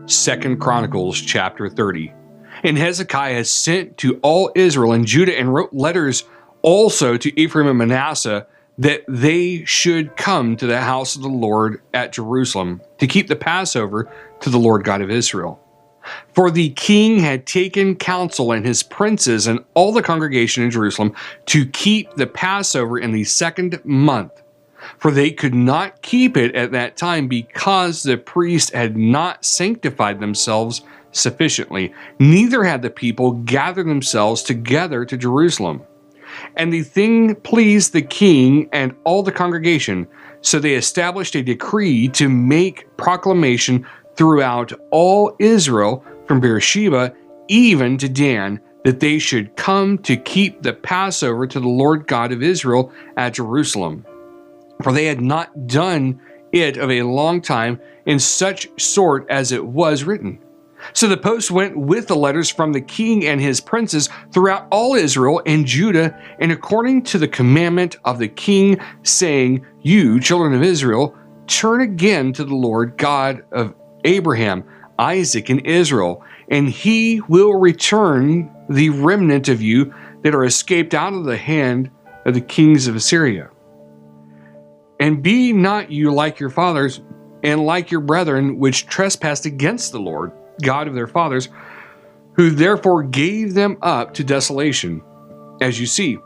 2 Chronicles Chapter 30. And Hezekiah sent to all Israel and Judah and wrote letters also to Ephraim and Manasseh that they should come to the house of the Lord at Jerusalem to keep the Passover to the Lord God of Israel. For the king had taken counsel and his princes and all the congregation in Jerusalem to keep the Passover in the 2nd month. For they could not keep it at that time because the priests had not sanctified themselves sufficiently, neither had the people gathered themselves together to Jerusalem. And the thing pleased the king and all the congregation, so they established a decree to make proclamation throughout all Israel, from Beersheba even to Dan, that they should come to keep the Passover to the Lord God of Israel at Jerusalem. For they had not done it of a long time in such sort as it was written. So the post went with the letters from the king and his princes throughout all Israel and Judah, and according to the commandment of the king, saying, You, children of Israel, turn again to the Lord God of Abraham, Isaac, and Israel, and he will return the remnant of you that are escaped out of the hand of the kings of Assyria. And be not you like your fathers and like your brethren, which trespassed against the Lord God of their fathers, who therefore gave them up to desolation, as you see.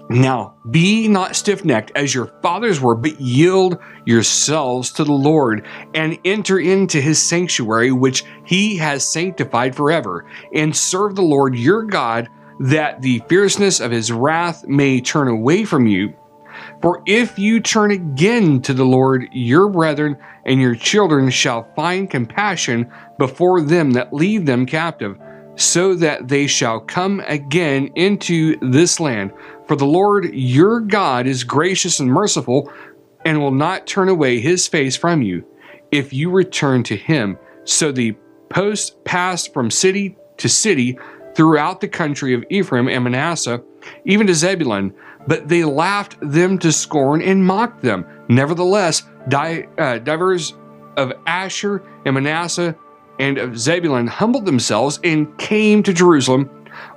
Now be not stiff-necked as your fathers were, but yield yourselves to the Lord, and enter into his sanctuary, which he has sanctified forever, and serve the Lord your God, that the fierceness of his wrath may turn away from you. For if you turn again to the Lord, your brethren and your children shall find compassion before them that lead them captive, so that they shall come again into this land. For the Lord your God is gracious and merciful, and will not turn away his face from you, if you return to him. So the post passed from city to city throughout the country of Ephraim and Manasseh, even to Zebulun, but they laughed them to scorn and mocked them. Nevertheless, divers of Asher and Manasseh and of Zebulun humbled themselves and came to Jerusalem.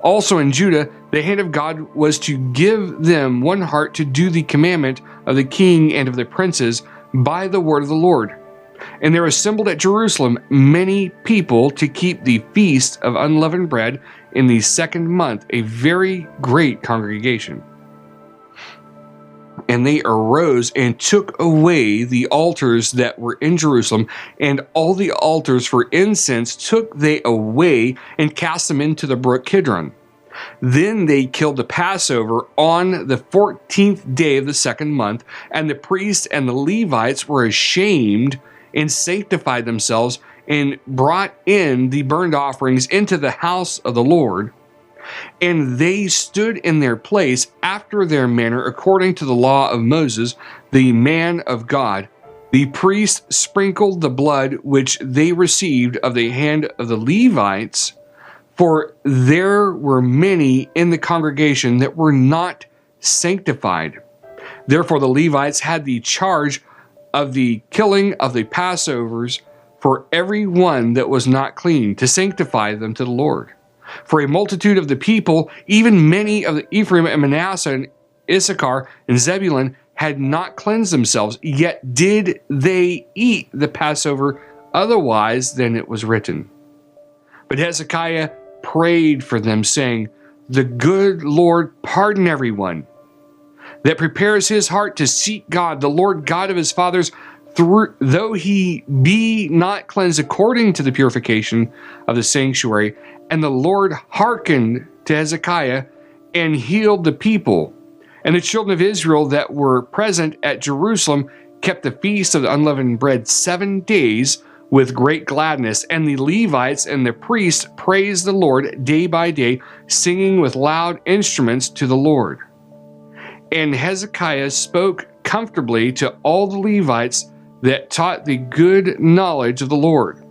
Also in Judah, the hand of God was to give them one heart to do the commandment of the king and of the princes by the word of the Lord. And there assembled at Jerusalem many people to keep the feast of unleavened bread in the 2nd month, a very great congregation. And they arose and took away the altars that were in Jerusalem, and all the altars for incense took they away and cast them into the brook Kidron. Then they killed the Passover on the 14th day of the 2nd month, and the priests and the Levites were ashamed and sanctified themselves and brought in the burnt offerings into the house of the Lord. And they stood in their place after their manner according to the law of Moses, the man of God. The priest sprinkled the blood which they received of the hand of the Levites, for there were many in the congregation that were not sanctified. Therefore the Levites had the charge of the killing of the Passovers for every one that was not clean, to sanctify them to the Lord. For a multitude of the people, even many of the Ephraim and Manasseh and Issachar and Zebulun, had not cleansed themselves, yet did they eat the Passover otherwise than it was written. But Hezekiah prayed for them, saying, The good Lord pardon everyone that prepares his heart to seek God, the Lord God of his fathers, though he be not cleansed according to the purification of the sanctuary. And the Lord hearkened to Hezekiah and healed the people. And the children of Israel that were present at Jerusalem kept the feast of the unleavened bread 7 days with great gladness. And the Levites and the priests praised the Lord day by day, singing with loud instruments to the Lord. And Hezekiah spoke comfortably to all the Levites that taught the good knowledge of the Lord.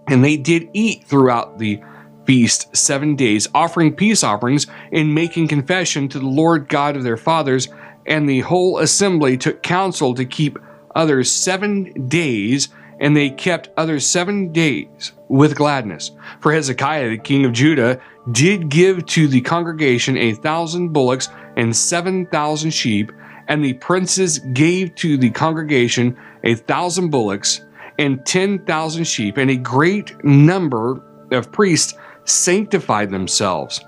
And they did eat throughout the feast 7 days, offering peace offerings and making confession to the Lord God of their fathers. And the whole assembly took counsel to keep others 7 days, and they kept other 7 days with gladness. For Hezekiah, the king of Judah, did give to the congregation 1,000 bullocks and 7,000 sheep, and the princes gave to the congregation 1,000 bullocks and 10,000 sheep, and a great number of priests sanctified themselves.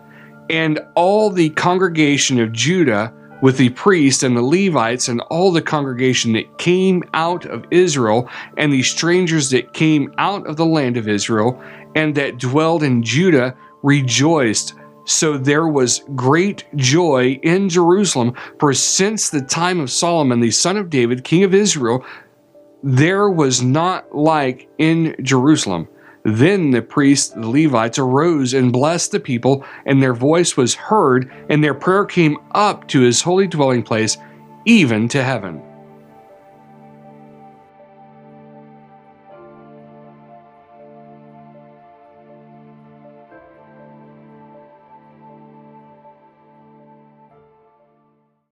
And all the congregation of Judah, with the priests and the Levites and all the congregation that came out of Israel, and the strangers that came out of the land of Israel, and that dwelled in Judah, rejoiced. So there was great joy in Jerusalem, for since the time of Solomon, the son of David, king of Israel, there was not like in Jerusalem. Then the priests, the Levites, arose and blessed the people, and their voice was heard, and their prayer came up to his holy dwelling place, even to heaven.